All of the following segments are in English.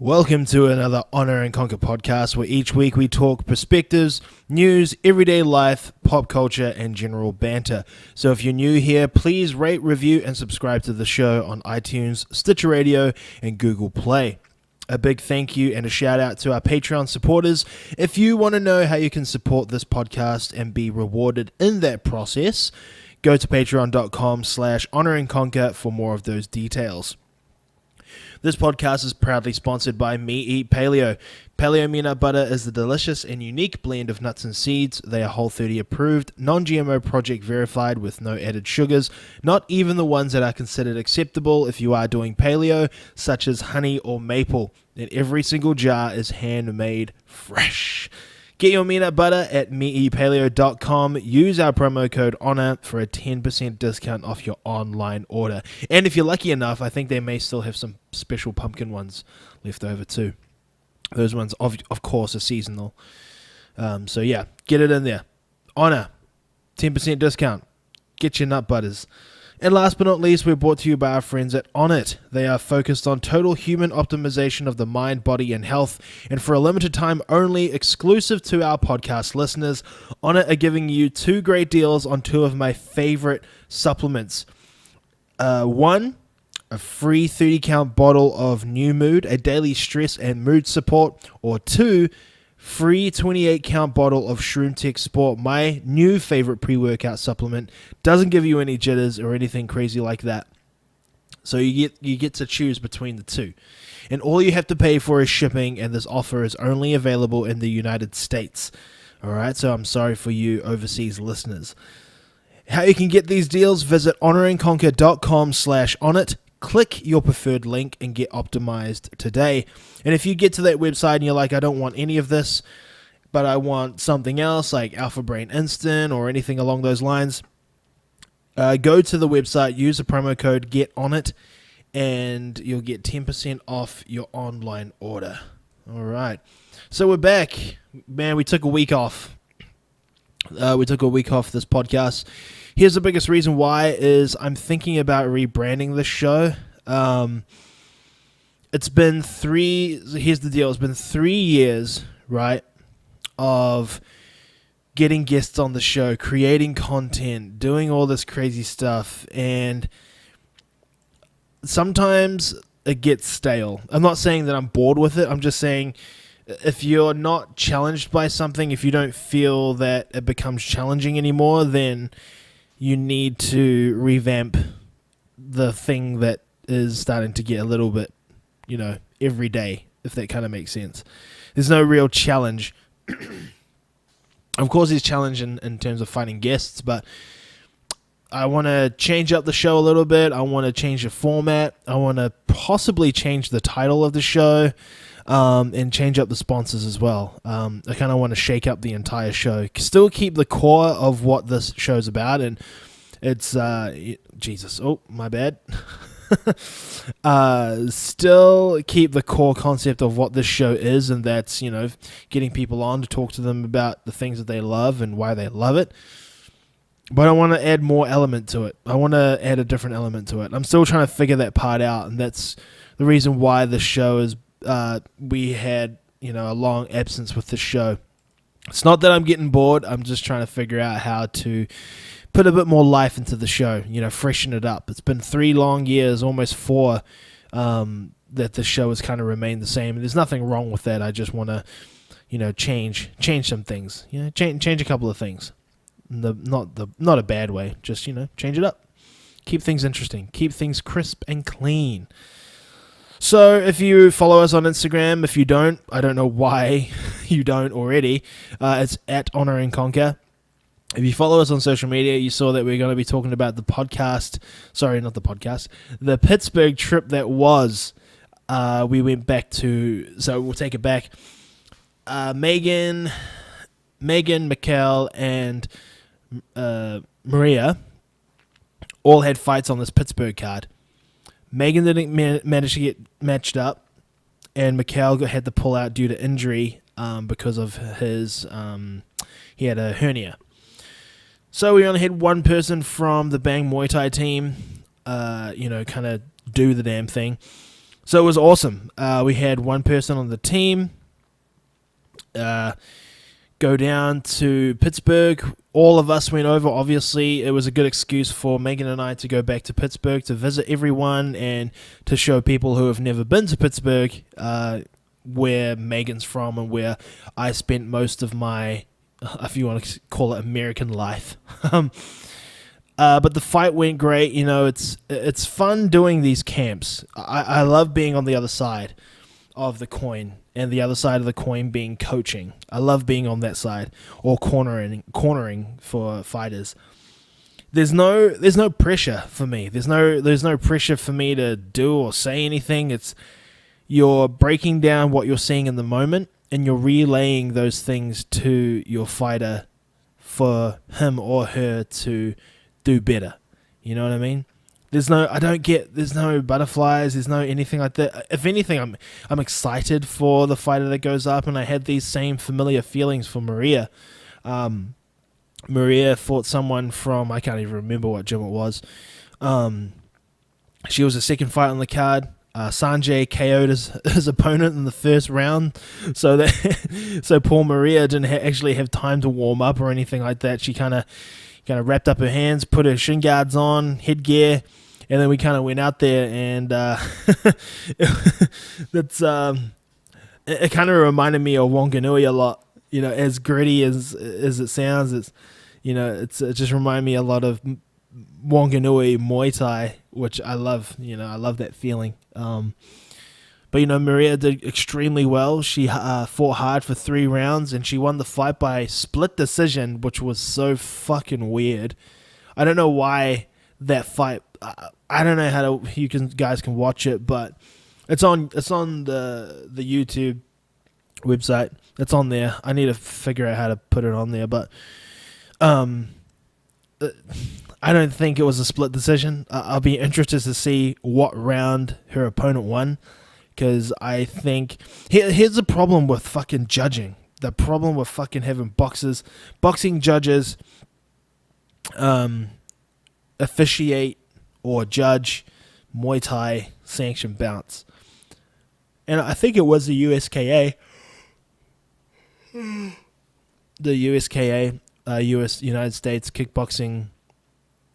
Welcome to another Honor and Conquer podcast where each week we talk perspectives, news, everyday life, pop culture, and general banter. So if you're new here, please rate, review, and subscribe to the show on iTunes, Stitcher Radio, and Google Play. A big thank you and a shout out to our Patreon supporters. If you want to know how you can support this podcast and be rewarded in that process, go to patreon.com/honorandconquer for more of those details. This podcast is proudly sponsored by Me Eat Paleo. Paleo Me Nut Butter is the delicious and unique blend of nuts and seeds. They are Whole30 approved, non-GMO project verified with no added sugars, not even the ones that are considered acceptable if you are doing paleo, such as honey or maple. And every single jar is handmade fresh. Get your Me Nut Butter at meeatpaleo.com. Use our promo code HONOR for a 10% discount off your online order. And if you're lucky enough, I think they may still have some special pumpkin ones left over too. Those ones, of course, are seasonal. So yeah, get it in there. HONOR, 10% discount. Get your nut butters. And last but not least, we're brought to you by our friends at Onnit. They are focused on total human optimization of the mind, body, and health. And for a limited time only, exclusive to our podcast listeners, Onnit are giving you 2 great deals on 2 of my favorite supplements. One, a free 30-count bottle of New Mood, a daily stress and mood support. Or 2, free 28-count bottle of Shroom Tech Sport, my new favorite pre-workout supplement. Doesn't give you any jitters or anything crazy like that. So you get to choose between the 2. And all you have to pay for is shipping, and this offer is only available in the United States. Alright, so I'm sorry for you overseas listeners. How you can get these deals, visit honorandconquer.com/onnit. Click your preferred link and get optimized today. And if you get to that website and you're like, I don't want any of this, but I want something else like Alpha Brain Instant or anything along those lines, go to the website, use the promo code GETONIT, and you'll get 10% off your online order. All right. So we're back. Man, we took a week off. We took a week off this podcast. Here's the biggest reason why is I'm thinking about rebranding this show. It's been 3 years, right, of getting guests on the show, creating content, doing all this crazy stuff, and sometimes it gets stale. I'm not saying that I'm bored with it. I'm just saying if you're not challenged by something, if you don't feel that it becomes challenging anymore, then you need to revamp the thing that is starting to get a little bit, every day, if that kind of makes sense. There's no real challenge. Of course, there's challenge in terms of finding guests, but I want to change up the show a little bit. I want to change the format. I want to possibly change the title of the show. And change up the sponsors as well. I kind of want to shake up the entire show. Still keep the core of what this show's about, and it's Jesus. Oh, my bad. Still keep the core concept of what this show is, and that's getting people on to talk to them about the things that they love and why they love it. But I want to add more element to it. I want to add a different element to it. I'm still trying to figure that part out, and that's the reason why this show is. We had, a long absence with the show. It's not that I'm getting bored. I'm just trying to figure out how to put a bit more life into the show, freshen it up. It's been 3 long years, almost 4, that the show has kind of remained the same. And there's nothing wrong with that. I just want to, change some things, change a couple of things. Not a bad way, just, change it up. Keep things interesting. Keep things crisp and clean. So if you follow us on Instagram, if you don't, I don't know why you don't already, it's at Honor and Conquer. If you follow us on social media, you saw that we're going to be talking about the Pittsburgh trip that was. We went back to, so we'll take it back. Megan, Mikkel, and Maria all had fights on this Pittsburgh card. Megan didn't manage to get matched up, and Mikhail had to pull out due to injury because of his he had a hernia. So we only had one person from the Bang Muay Thai team, kind of do the damn thing. So it was awesome. We had one person on the team go down to Pittsburgh. All of us went over. Obviously, it was a good excuse for Megan and I to go back to Pittsburgh to visit everyone and to show people who have never been to Pittsburgh where Megan's from and where I spent most of my, if you want to call it, American life. But the fight went great. You know, it's fun doing these camps. I love being on the other side of the coin, and the other side of the coin being coaching. I love being on that side, or cornering for fighters. There's no pressure for me. There's no pressure for me to do or say anything. You're breaking down what you're seeing in the moment, and you're relaying those things to your fighter for him or her to do better. You know what I mean? There's no butterflies, there's no anything like that. If anything, I'm excited for the fighter that goes up, and I had these same familiar feelings for Maria. Maria fought someone from, I can't even remember what gym it was. She was the second fight on the card. Sanjay KO'd his opponent in the first round, so poor Maria didn't actually have time to warm up or anything like that. She kind of wrapped up her hands, put her shin guards on, headgear, and then we kind of went out there, and it kind of reminded me of Wanganui a lot. You know, as gritty as it sounds, it just reminded me a lot of Wanganui Muay Thai, which I love. You know, I love that feeling. But you know, Maria did extremely well. She fought hard for 3 rounds, and she won the fight by split decision, which was so fucking weird. I don't know why that fight. I don't know how guys can watch it, but it's on the YouTube website. It's on there. I need to figure out how to put it on there, but I don't think it was a split decision. I'll be interested to see what round her opponent won, because I think here's the problem with fucking judging. The problem with fucking having boxing judges officiate or judge Muay Thai sanctioned bouts. And I think it was the USKA. The USKA, United States Kickboxing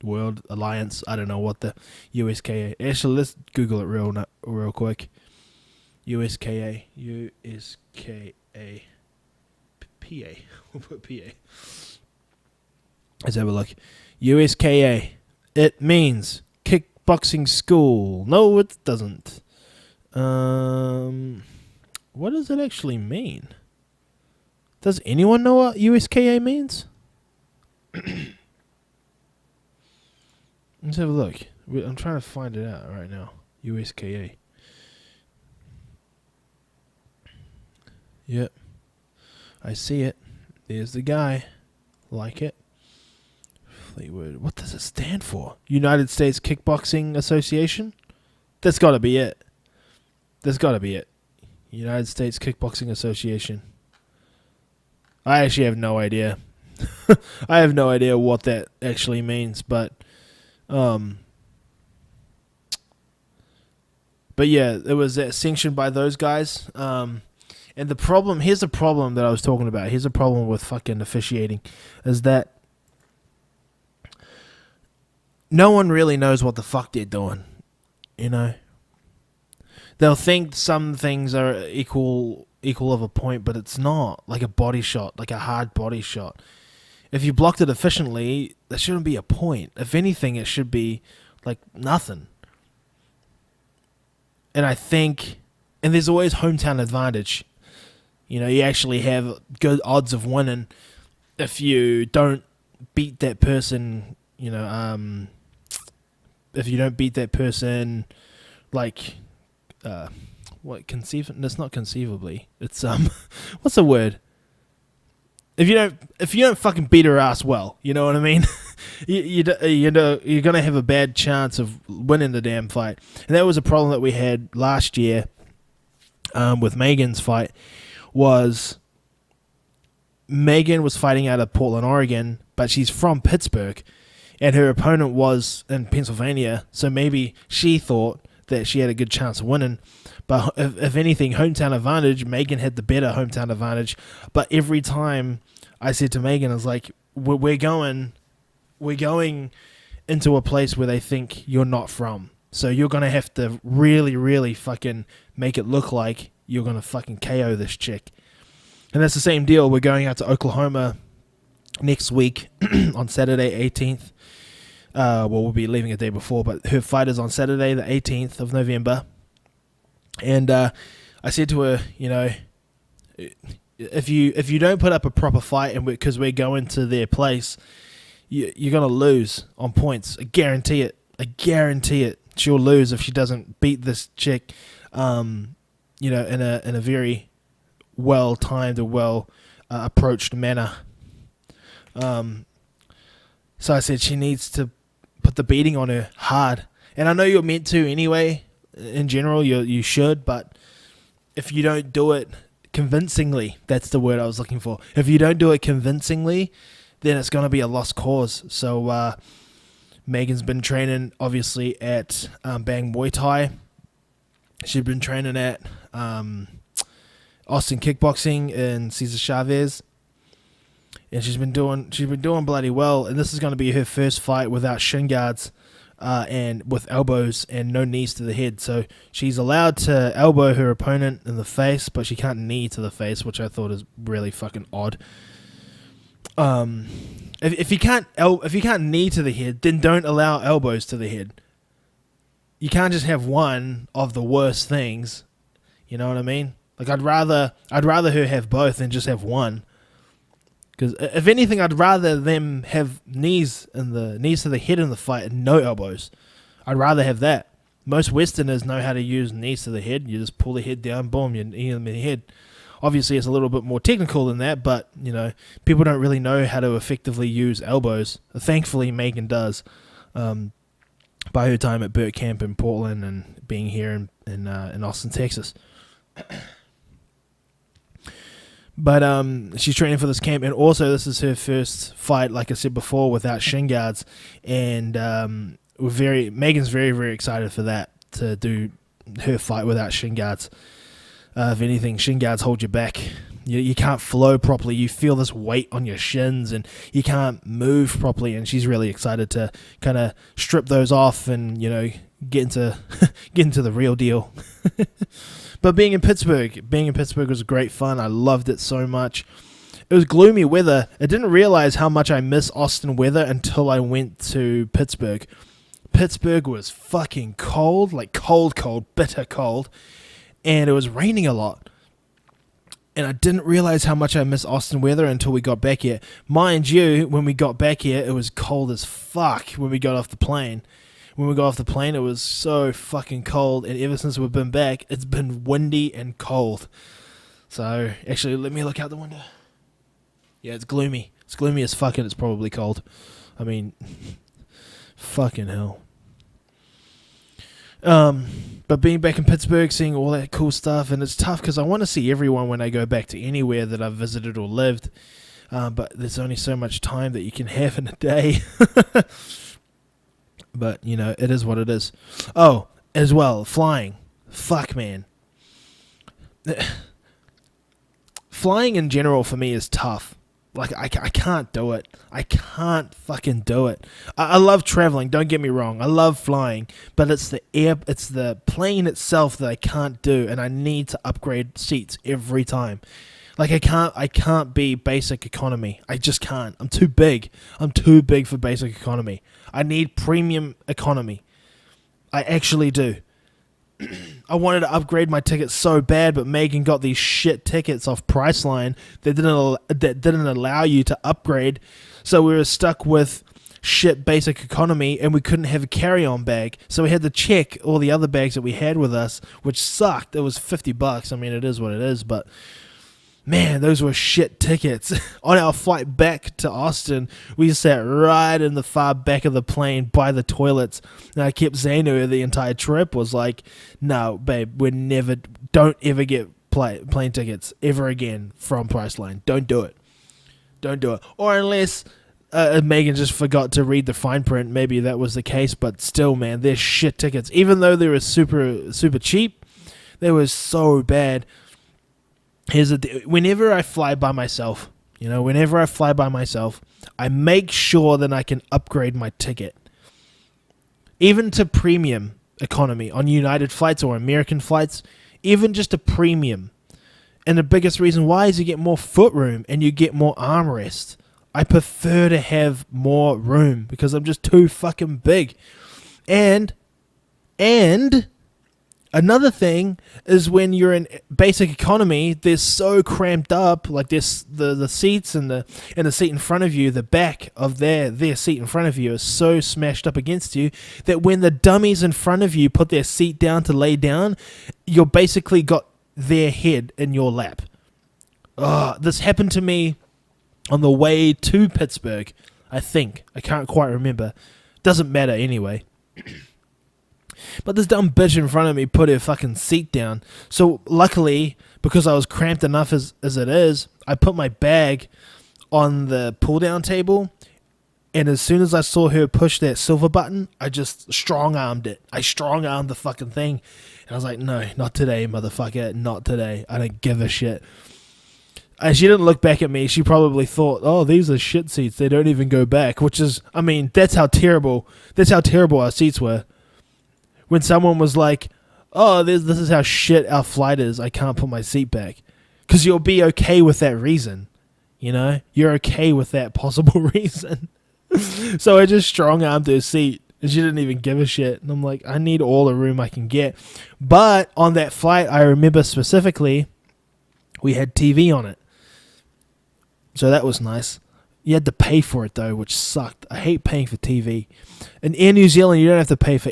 World Alliance. I don't know what the USKA. Actually, let's Google it real quick. USKA. PA. We'll put PA. Let's have a look. USKA. It means kickboxing school. No, it doesn't. What does it actually mean? Does anyone know what USKA means? Let's have a look. I'm trying to find it out right now. USKA. Yep. I see it. There's the guy. Like it. Fleetwood. What does it stand for? United States Kickboxing Association? That's got to be it. United States Kickboxing Association. I actually have no idea. I have no idea what that actually means, but yeah, it was sanctioned by those guys. And here's the problem that I was talking about. Here's the problem with fucking officiating, is that no one really knows what the fuck they're doing. You know, they'll think some things are equal of a point, but it's not. Like a body shot, like a hard body shot. If you blocked it efficiently, there shouldn't be a point. If anything, it should be like nothing. And I think, and there's always hometown advantage. You know, you actually have good odds of winning if you don't beat that person. You know, if you don't beat that person, like, It's not conceivably. It's what's the word? If you don't fucking beat her ass well, you know what I mean? you're gonna have a bad chance of winning the damn fight, and that was a problem that we had last year with Megan's fight. Was Megan was fighting out of Portland, Oregon, but she's from Pittsburgh, and her opponent was in Pennsylvania, so maybe she thought that she had a good chance of winning. But if anything, hometown advantage, Megan had the better hometown advantage. But every time I said to Megan, I was like, we're going into a place where they think you're not from. So you're going to have to really, really fucking make it look like you're going to fucking KO this chick. And that's the same deal. We're going out to Oklahoma next week on Saturday, 18th. We'll be leaving a day before, but her fight is on Saturday, the 18th of November. And I said to her, if you don't put up a proper fight, and because we're going to their place, you're going to lose on points. I guarantee it. She'll lose if she doesn't beat this chick, in a very well timed or approached manner. So I said she needs to put the beating on her hard, and I know you're meant to anyway. In general, you should, but if you don't do it convincingly, that's the word I was looking for. If you don't do it convincingly, then it's going to be a lost cause. So Megan's been training, obviously, at Bang Muay Thai. She's been training at Austin Kickboxing in Cesar Chavez. And she's been doing bloody well. And this is going to be her first fight without shin guards and with elbows and no knees to the head. So she's allowed to elbow her opponent in the face, but she can't knee to the face, which I thought is really fucking odd. If you can't knee to the head, then don't allow elbows to the head. You can't just have one of the worst things. You know what I mean? Like I'd rather her have both than just have one. Because if anything, I'd rather them have knees to the head in the fight and no elbows. I'd rather have that. Most Westerners know how to use knees to the head. You just pull the head down, boom, you knee them in the head. Obviously, it's a little bit more technical than that, but people don't really know how to effectively use elbows. Thankfully, Megan does. By her time at Burt Camp in Portland and being here in Austin, Texas. But she's training for this camp, and also this is her first fight, like I said before, without shin guards, and Megan's very, very excited for that, to do her fight without shin guards. If anything, shin guards hold you back. You can't flow properly. You feel this weight on your shins, and you can't move properly. And she's really excited to kind of strip those off and get into the real deal. But being in Pittsburgh was great fun. I loved it so much. It was gloomy weather. I didn't realize how much I miss Austin weather until I went to Pittsburgh. Pittsburgh was fucking cold, like cold, bitter cold. And it was raining a lot. And I didn't realize how much I miss Austin weather until we got back here. Mind you, when we got back here, it was cold as fuck when we got off the plane. When we got off the plane, it was so fucking cold. And ever since we've been back, it's been windy and cold. So, actually, let me look out the window. Yeah, it's gloomy. It's gloomy as fuck, and it's probably cold. I mean, fucking hell. But being back in Pittsburgh, seeing all that cool stuff, and it's tough because I want to see everyone when I go back to anywhere that I've visited or lived. But there's only so much time that you can have in a day. But, it is what it is. Oh, as well, flying. Fuck, man. Flying in general for me is tough. Like, I can't do it. I can't fucking do it. I love traveling, don't get me wrong. I love flying. But it's the plane itself that I can't do, and I need to upgrade seats every time. Like, I can't be basic economy. I just can't. I'm too big. I'm too big for basic economy. I need premium economy. I actually do. I wanted to upgrade my tickets so bad, but Megan got these shit tickets off Priceline that didn't allow you to upgrade. So we were stuck with shit basic economy, and we couldn't have a carry-on bag. So we had to check all the other bags that we had with us, which sucked. It was $50. I mean, it is what it is, but man, those were shit tickets. On our flight back to Austin, we sat right in the far back of the plane by the toilets. And I kept saying to her the entire trip was like, no, babe, don't ever get plane tickets ever again from Priceline. Don't do it. Don't do it. Or unless Megan just forgot to read the fine print. Maybe that was the case, but still, man, they're shit tickets. Even though they were super, super cheap, they were so bad. Whenever I fly by myself, I make sure that I can upgrade my ticket. Even to premium economy on United flights or American flights, even just a premium. And the biggest reason why is you get more foot room and you get more armrest. I prefer to have more room because I'm just too fucking big. And another thing is when you're in basic economy, they're so cramped up, like this the seats and the seat in front of you, the back of their seat in front of you is so smashed up against you that when the dummies in front of you put their seat down to lay down, you're basically got their head in your lap. This happened to me on the way to Pittsburgh, I think. I can't quite remember. Doesn't matter anyway. But this dumb bitch in front of me put her fucking seat down. So luckily, because I was cramped enough as it is, I put my bag on the pull-down table. And as soon as I saw her push that silver button, I just strong-armed it. I strong-armed the fucking thing. And I was like, no, not today, motherfucker. Not today. I don't give a shit. And she didn't look back at me. She probably thought, oh, these are shit seats. They don't even go back. Which is, I mean, that's how terrible our seats were. When someone was like, oh, this is how shit our flight is. I can't put my seat back. Because you'll be okay with that reason. You know? You're okay with that possible reason. So I just strong-armed her seat. And she didn't even give a shit. And I'm like, I need all the room I can get. But on that flight, I remember specifically, we had TV on it. So that was nice. You had to pay for it though, which sucked. I hate paying for TV. In Air New Zealand, you don't have to pay for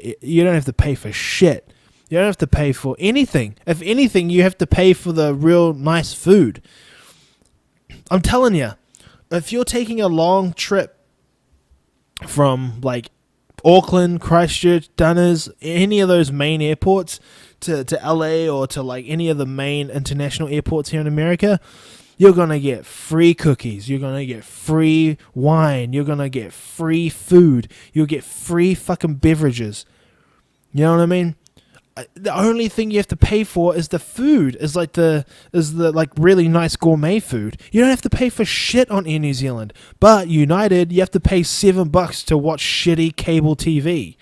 shit. You don't have to pay for anything. If anything, you have to pay for the real nice food. I'm telling you, if you're taking a long trip from like Auckland, Christchurch, Dunners, any of those main airports to LA or to like any of the main international airports here in America, you're going to get free cookies. You're going to get free wine. You're going to get free food. You'll get free fucking beverages. You know what I mean? The only thing you have to pay for is the food. Is the really nice gourmet food. You don't have to pay for shit on Air New Zealand. But United, you have to pay $7 to watch shitty cable TV.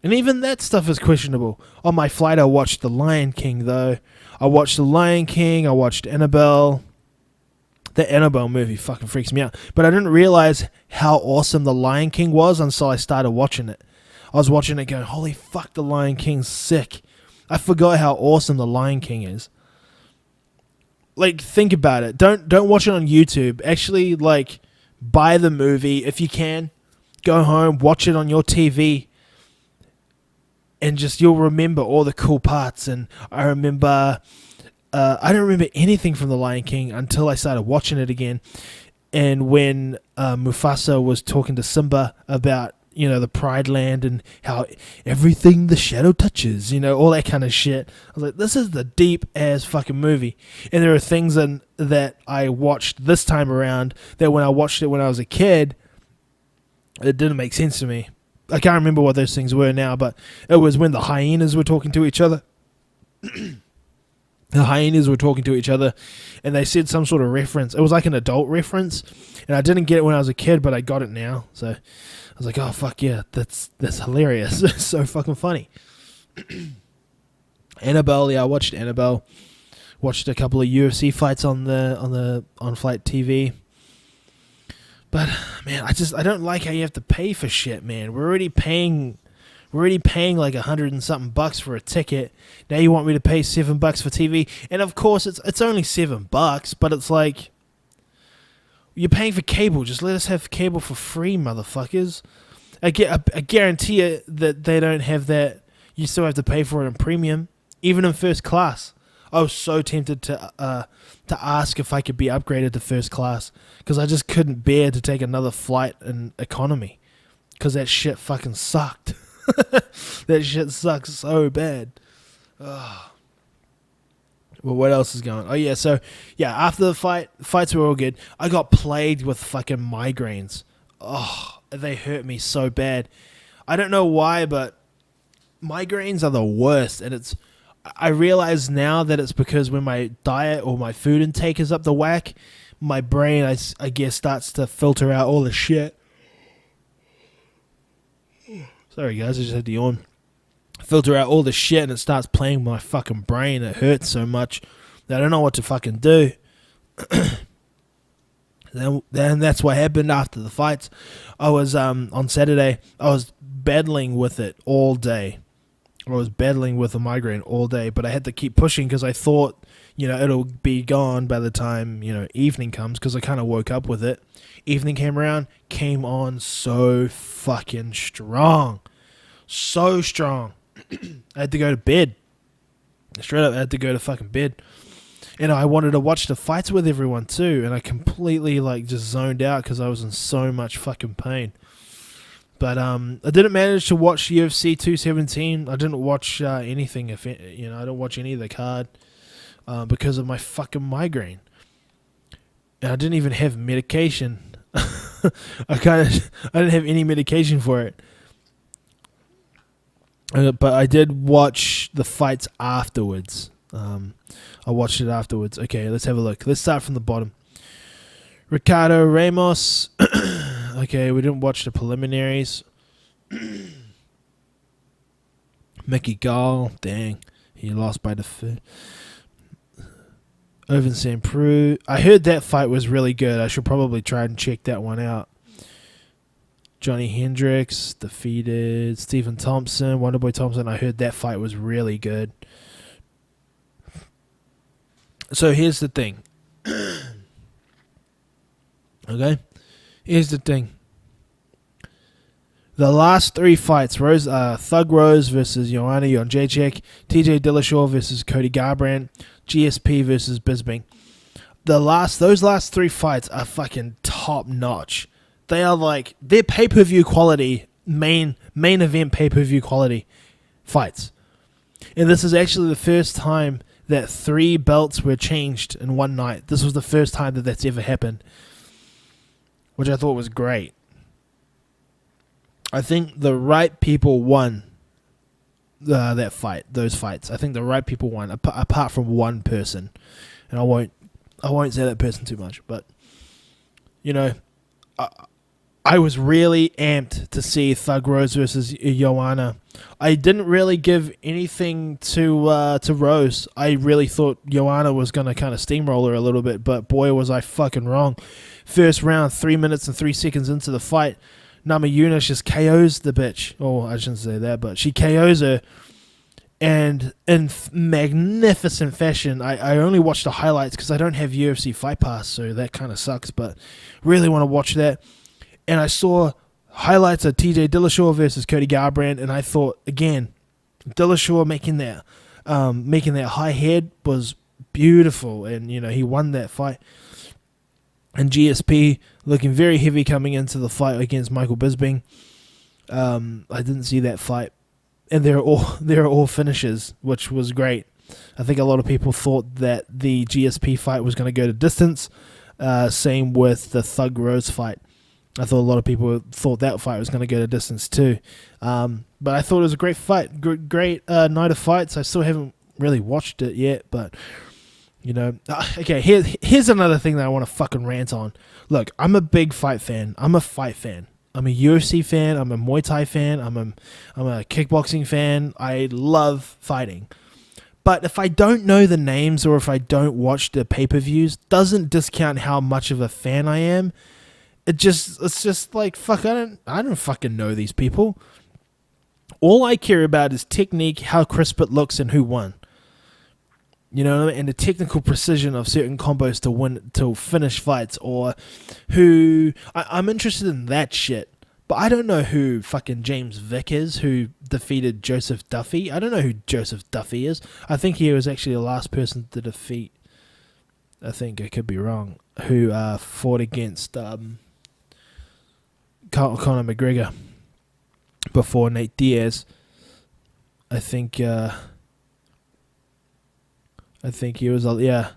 And even that stuff is questionable. On my flight, I watched The Lion King, though. I watched The Lion King. I watched Annabelle. The Annabelle movie fucking freaks me out. But I didn't realize how awesome The Lion King was until I started watching it. I was watching it going, holy fuck, The Lion King's sick. I forgot how awesome The Lion King is. Like, think about it. Don't watch it on YouTube. Actually, like, buy the movie if you can. Go home, watch it on your TV. And just, you'll remember all the cool parts. And I remember, I don't remember anything from The Lion King until I started watching it again. And when Mufasa was talking to Simba about, you know, the Pride Land and how everything the shadow touches, you know, all that kind of shit. I was like, this is the deep ass fucking movie. And there are things that I watched this time around that when I watched it when I was a kid, it didn't make sense to me. I can't remember what those things were now, but it was when the hyenas were talking to each other. The hyenas were talking to each other, and they said some sort of reference. It was like an adult reference, and I didn't get it when I was a kid, but I got it now. So I was like, oh, fuck yeah, that's hilarious. It's so fucking funny. Annabelle, yeah, I watched Annabelle. Watched a couple of UFC fights on flight TV. But man, I don't like how you have to pay for shit, man. We're already paying like $100 and something bucks for a ticket. Now you want me to pay $7 for TV, and of course it's only $7, but it's like you're paying for cable. Just let us have cable for free, motherfuckers. I guarantee you that they don't have that. You still have to pay for it in premium, even in first class. I was so tempted to ask if I could be upgraded to first class because I just couldn't bear to take another flight in economy because that shit fucking sucked. That shit sucks so bad. Oh. Well, what else is going on? Oh, yeah, so, yeah, after the fights were all good, I got plagued with fucking migraines. Oh, they hurt me so bad. I don't know why, but migraines are the worst, and I realize now that it's because when my diet or my food intake is up the whack, my brain, I guess, starts to filter out all the shit. Sorry, guys, I just had to yawn. Filter out all the shit, and it starts playing my fucking brain. It hurts so much that I don't know what to fucking do. Then that's what happened after the fights. I was on Saturday, I was battling with it all day. I was battling with a migraine all day, but I had to keep pushing because I thought, it'll be gone by the time, evening comes, because I kind of woke up with it. Evening came around, came on so fucking strong. So strong. I had to go to bed. Straight up, I had to go to fucking bed. And I wanted to watch the fights with everyone too, and I completely just zoned out because I was in so much fucking pain. But I didn't manage to watch UFC 217. I didn't watch anything. I didn't watch any of the card because of my fucking migraine. And I didn't even have medication. I didn't have any medication for it. But I did watch the fights afterwards. I watched it afterwards. Okay, let's have a look. Let's start from the bottom. Ricardo Ramos. Okay, we didn't watch the preliminaries. Mickey Gall. Dang. He lost by the fifth. Oven St. Preux. I heard that fight was really good. I should probably try and check that one out. Johnny Hendricks defeated Stephen Thompson. Wonderboy Thompson. I heard that fight was really good. So here's the thing. Okay? Here's the thing. The last three fights, Thug Rose versus Joanna Jędrzejczyk, TJ Dillashaw versus Cody Garbrandt, GSP versus Bisping. Those last three fights are fucking top notch. They are they're pay-per-view quality, main event pay-per-view quality fights. And this is actually the first time that 3 belts were changed in one night. This was the first time that that's ever happened, which I thought was great. I think the right people won those fights. I think the right people won, apart from one person, and I won't say that person too much, but I was really amped to see Thug Rose versus Joanna. I didn't really give anything to Rose. I really thought Joanna was going to kind of steamroll her a little bit, but boy, was I fucking wrong. First round, 3 minutes and 3 seconds into the fight, Namajunas just KOs the bitch. Oh, I shouldn't say that, but she KOs her, and in magnificent fashion. I only watched the highlights because I don't have UFC Fight Pass, so that kind of sucks, but really want to watch that. And I saw highlights of TJ Dillashaw versus Cody Garbrandt, and I thought, again, Dillashaw making that high head was beautiful, and he won that fight. And GSP looking very heavy coming into the fight against Michael Bisping. I didn't see that fight, and they're all finishes, which was great. I think a lot of people thought that the GSP fight was going to go to distance. Same with the Thug Rose fight. I thought a lot of people thought that fight was going to go to distance too. But I thought it was a great fight, great night of fights. I still haven't really watched it yet, but okay. Here's another thing that I want to fucking rant on. Look, I'm a big fight fan. I'm a fight fan. I'm a UFC fan. I'm a Muay Thai fan. I'm a kickboxing fan. I love fighting. But if I don't know the names or if I don't watch the pay-per-views, doesn't discount how much of a fan I am. It's just like, fuck, I don't fucking know these people. All I care about is technique, how crisp it looks, and who won. You know what I mean? And the technical precision of certain combos to finish fights, or who... I'm interested in that shit. But I don't know who fucking James Vick is, who defeated Joseph Duffy. I don't know who Joseph Duffy is. I think he was actually the last person to defeat... I think I could be wrong. Who fought against... Conor McGregor before Nate Diaz. I think I think he was, 8-0.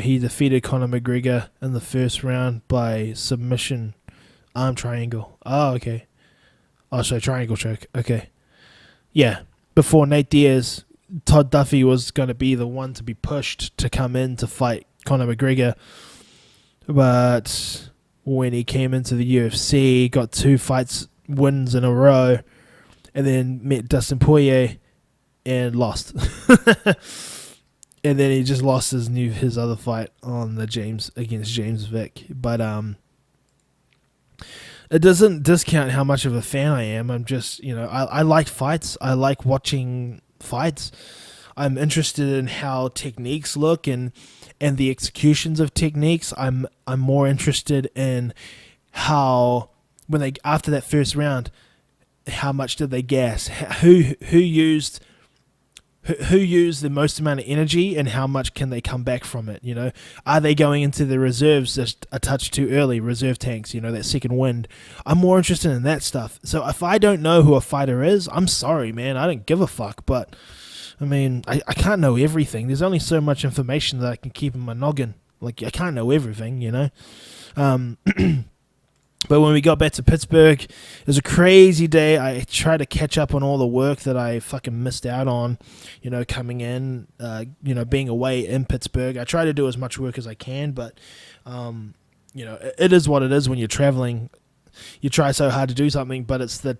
He defeated Conor McGregor in the first round by submission arm triangle. Oh, okay. Oh, sorry, triangle choke. Okay. Yeah. Before Nate Diaz, Todd Duffy was going to be the one to be pushed to come in to fight Conor McGregor. But when he came into the UFC, got 2 wins in a row, and then met Dustin Poirier and lost. And then he just lost his other fight on the against James Vick. But it doesn't discount how much of a fan I am. I'm just, I like fights. I like watching fights. I'm interested in how techniques look and the executions of techniques. I'm more interested in how after that first round, how much did they gas? Who used the most amount of energy, and how much can they come back from it? Are they going into the reserves just a touch too early? Reserve tanks, that second wind. I'm more interested in that stuff. So if I don't know who a fighter is, I'm sorry, man. I don't give a fuck. But I mean, I can't know everything. There's only so much information that I can keep in my noggin. Like, I can't know everything, But when we got back to Pittsburgh, it was a crazy day. I tried to catch up on all the work that I fucking missed out on, coming in, being away in Pittsburgh. I try to do as much work as I can, but, it is what it is when you're traveling. You try so hard to do something, but it's the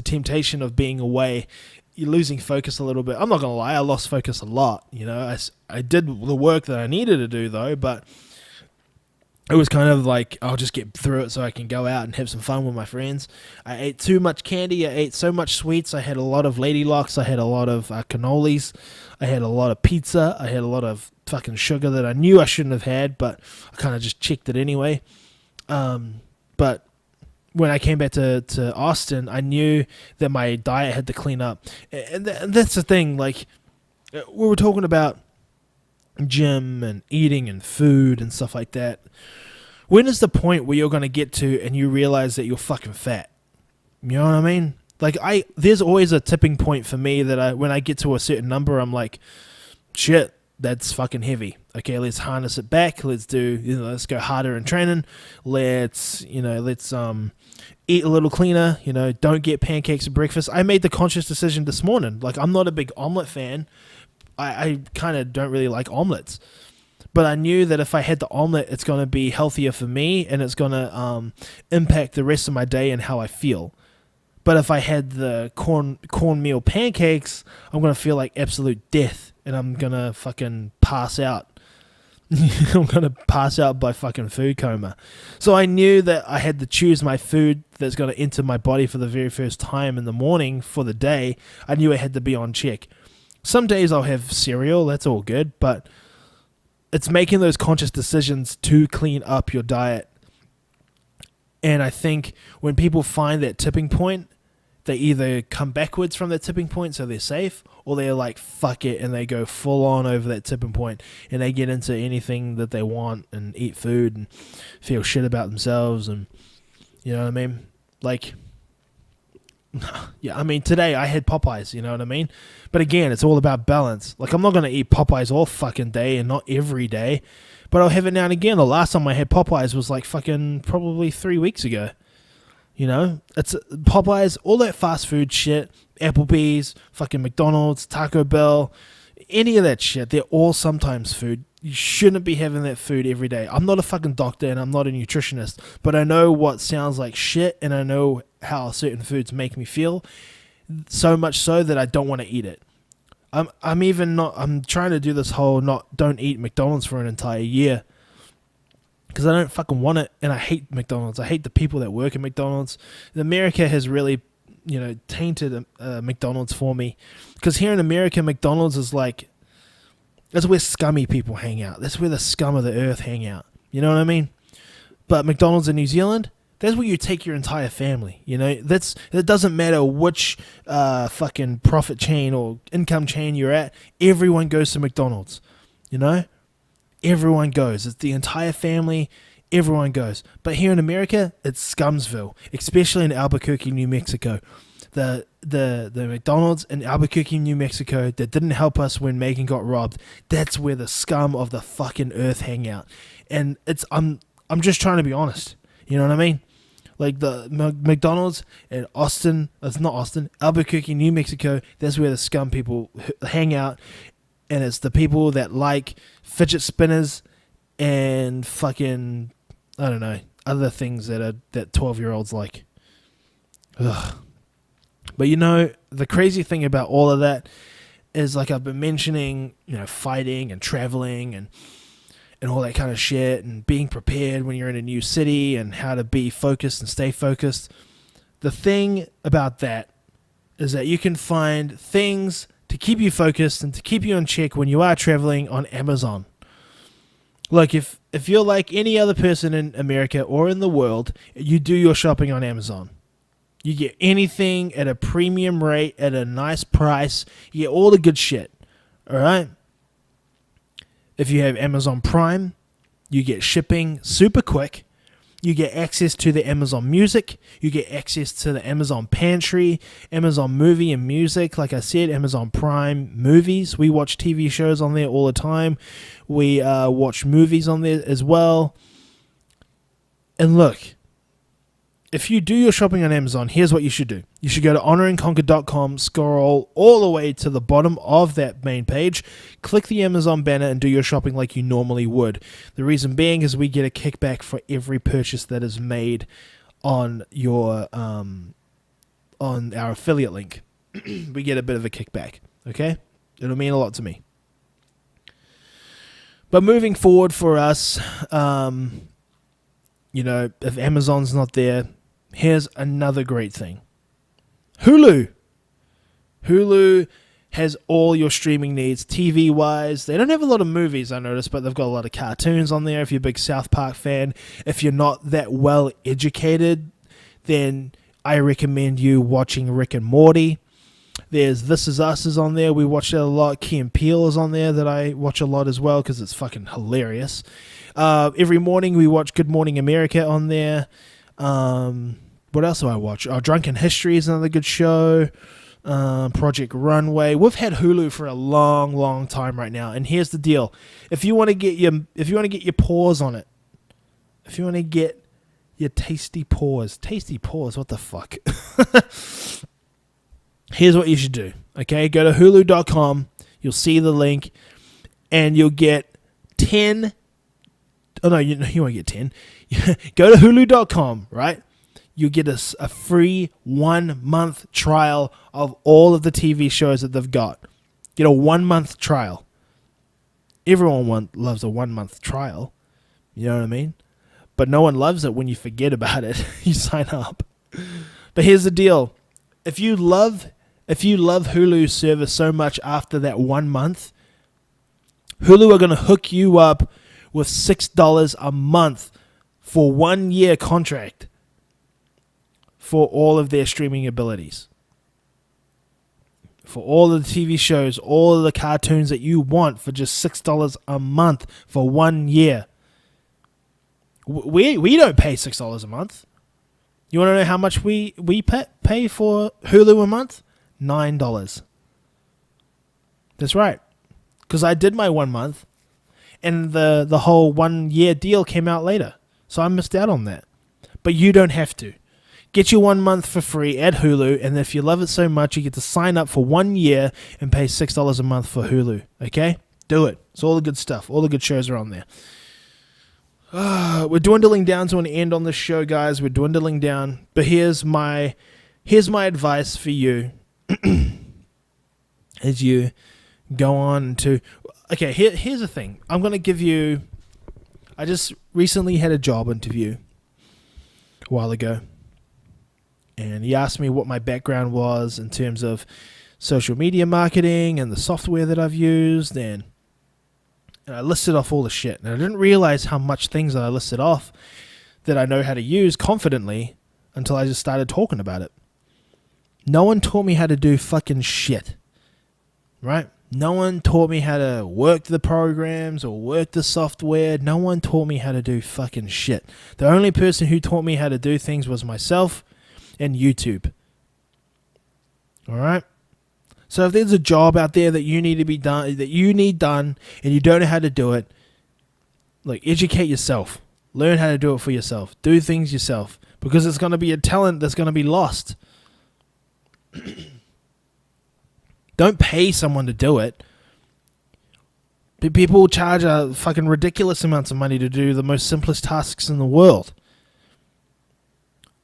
temptation of being away. You're losing focus a little bit. I'm not going to lie, I lost focus a lot. I did the work that I needed to do, though, but it was kind of like, I'll just get through it so I can go out and have some fun with my friends. I ate too much candy. I ate so much sweets. I had a lot of Lady Locks. I had a lot of cannolis. I had a lot of pizza. I had a lot of fucking sugar that I knew I shouldn't have had, but I kind of just checked it anyway. But when I came back to Austin, I knew that my diet had to clean up. And that's the thing. Like, we were talking about gym and eating and food and stuff like that. When is the point where you're going to get to and you realize that you're fucking fat? You know what I mean? Like, there's always a tipping point for me that when I get to a certain number, I'm like, shit, that's fucking heavy. Okay, let's harness it back. Let's let's go harder in training. Let's eat a little cleaner. Don't get pancakes at breakfast. I made the conscious decision this morning. Like, I'm not a big omelet fan. I kind of don't really like omelets. But I knew that if I had the omelet, it's going to be healthier for me, and it's going to impact the rest of my day and how I feel. But if I had the cornmeal pancakes, I'm going to feel like absolute death, and I'm going to fucking pass out. I'm going to pass out by fucking food coma. So I knew that I had to choose my food that's going to enter my body for the very first time in the morning for the day. I knew it had to be on check. Some days I'll have cereal, that's all good, but it's making those conscious decisions to clean up your diet. And I think when people find that tipping point, they either come backwards from that tipping point so they're safe, or they're like, fuck it, and they go full on over that tipping point, and they get into anything that they want and eat food and feel shit about themselves. And you know what I mean? Like, yeah, I mean, today I had Popeyes, you know what I mean? But again, it's all about balance. Like, I'm not going to eat Popeyes all fucking day and not every day, but I'll have it now and again. The last time I had Popeyes was like fucking probably 3 weeks ago. It's Popeyes, all that fast food shit, Applebee's, fucking McDonald's, Taco Bell, any of that shit, they're all sometimes food. You shouldn't be having that food every day. I'm not a fucking doctor and I'm not a nutritionist, but I know what sounds like shit, and I know how certain foods make me feel, so much so that I don't want to eat it. I'm trying to do this whole don't eat McDonald's for an entire year, because I don't fucking want it, and I hate McDonald's. I hate the people that work at McDonald's. America has really, tainted McDonald's for me, because here in America, McDonald's is like, that's where scummy people hang out. That's where the scum of the earth hang out. You know what I mean? But McDonald's in New Zealand, that's where you take your entire family. It doesn't matter which fucking profit chain or income chain you're at. Everyone goes to McDonald's. Everyone goes. It's the entire family. Everyone goes. But here in America, it's Scumsville, especially in Albuquerque, New Mexico. the McDonald's in Albuquerque, New Mexico that didn't help us when Megan got robbed. That's where the scum of the fucking earth hang out. And I'm just trying to be honest. You know what I mean? Like the McDonald's in Austin, it's not Austin, Albuquerque, New Mexico, that's where the scum people hang out. And it's the people that like fidget spinners and fucking, I don't know, other things that 12-year-olds like. Ugh. But you know, the crazy thing about all of that is, like I've been mentioning, you know, fighting and traveling and all that kind of shit, and being prepared when you're in a new city and how to be focused and stay focused. The thing about that is that you can find things to keep you focused and to keep you in check when you are traveling on Amazon. Like if you're like any other person in America or in the world, you do your shopping on Amazon. You get anything at a premium rate, at a nice price. You get all the good shit. All right? If you have Amazon Prime, you get shipping super quick. You get access to the Amazon Music. You get access to the Amazon Pantry, Amazon Movie and Music. Like I said, Amazon Prime Movies. We watch TV shows on there all the time. We watch movies on there as well. And look, if you do your shopping on Amazon, here's what you should do. You should go to honorandconquer.com, scroll all the way to the bottom of that main page, click the Amazon banner, and do your shopping like you normally would. The reason being is we get a kickback for every purchase that is made on your on our affiliate link. We get a bit of a kickback, okay? It'll mean a lot to me. But moving forward for us, you know, if Amazon's not there, here's another great thing. Hulu. Hulu has all your streaming needs, TV-wise. They don't have a lot of movies, I noticed, but they've got a lot of cartoons on there. If you're a big South Park fan, if you're not that well educated, then I recommend you watching Rick and Morty. There's This Is Us is on there. We watch that a lot. Key and Peele is on there that I watch a lot as well because it's fucking hilarious. Every morning we watch Good Morning America on there. What else do I watch? Drunken History is another good show. Project Runway. We've had Hulu for a long, long time right now. And here's the deal: if you want to get your paws on it, if you want to get your tasty paws, what the fuck? Here's what you should do. Okay, go to Hulu.com. You'll see the link, and you'll get 10. Oh no, you won't get 10. Go to Hulu.com, right? You get a free 1-month trial of all of the TV shows that they've got. Get a 1-month trial. Everyone loves a 1-month trial. You know what I mean? But no one loves it when you forget about it. You sign up. But here's the deal. If you love Hulu's service so much after that 1 month, Hulu are going to hook you up with $6 a month for 1 year contract for all of their streaming abilities. For all of the TV shows, all of the cartoons that you want for just $6 a month for 1 year. We don't pay $6 a month. You want to know how much we pay for Hulu a month? $9. That's right. Because I did my 1 month, and the whole 1 year deal came out later. So I missed out on that. But you don't have to. Get your 1 month for free at Hulu, and if you love it so much, you get to sign up for 1 year and pay $6 a month for Hulu. Okay? Do it. It's all the good stuff. All the good shows are on there. We're dwindling down to an end on this show, guys. We're dwindling down. But here's my advice for you as you go on to... Okay, here's the thing. I'm going to give you... I just recently had a job interview a while ago. And he asked me what my background was in terms of social media marketing and the software that I've used. And I listed off all the shit. And I didn't realize how much things that I listed off that I know how to use confidently until I just started talking about it. No one taught me how to do fucking shit. Right? No one taught me how to work the programs or work the software. No one taught me how to do fucking shit. The only person who taught me how to do things was myself and YouTube. All right. So if there's a job out there that you need to be done, that you need done, and you don't know how to do it, like, educate yourself. Learn how to do it for yourself. Do things yourself, because it's going to be a talent that's going to be lost. Don't pay someone to do it. People charge a fucking ridiculous amounts of money to do the most simplest tasks in the world.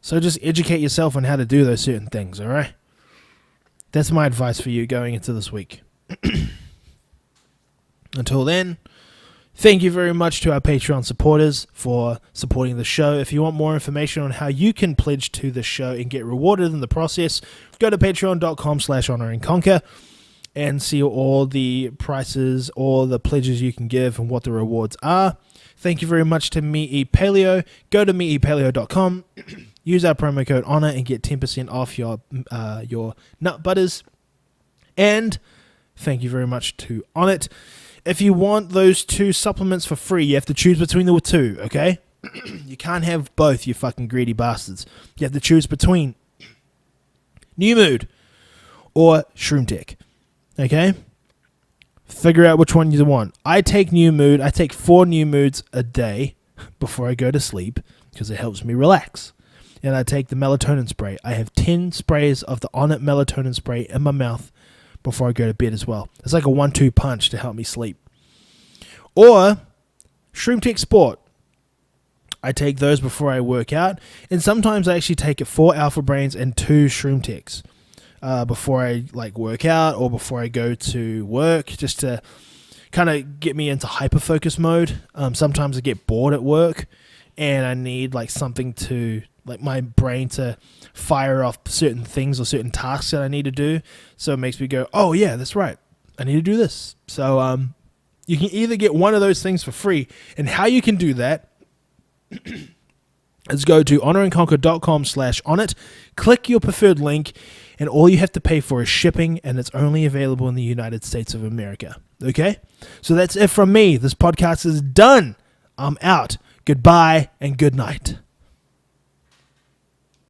So just educate yourself on how to do those certain things, all right? That's my advice for you going into this week. Until then, thank you very much to our Patreon supporters for supporting the show. If you want more information on how you can pledge to the show and get rewarded in the process, go to patreon.com/honorandconquer and see all the prices, all the pledges you can give, and what the rewards are. Thank you very much to Me Eat Paleo. Go to meeatpaleo.com. Use our promo code HONOR and get 10% off your nut butters. And thank you very much to Onnit. If you want those 2 supplements for free, you have to choose between the 2, okay? You can't have both, you fucking greedy bastards. You have to choose between New Mood or Shroom Tech, okay? Figure out which one you want. I take New Mood. I take 4 New Moods a day before I go to sleep because it helps me relax. And I take the melatonin spray. I have 10 sprays of the Onnit melatonin spray in my mouth before I go to bed as well. It's like a 1-2 punch to help me sleep. Or Shroom Tech Sport. I take those before I work out. And sometimes I actually take 4 Alpha Brains and 2 Shroom Techs before I work out or before I go to work, just to kind of get me into hyper-focus mode. Sometimes I get bored at work and I need something to... my brain to fire off certain things or certain tasks that I need to do. So it makes me go, oh yeah, that's right, I need to do this. So you can either get one of those things for free, and how you can do that is go to honorandconquer.com/onnit, click your preferred link, and all you have to pay for is shipping, and it's only available in the United States of America. Okay? So that's it from me. This podcast is done. I'm out. Goodbye and good night.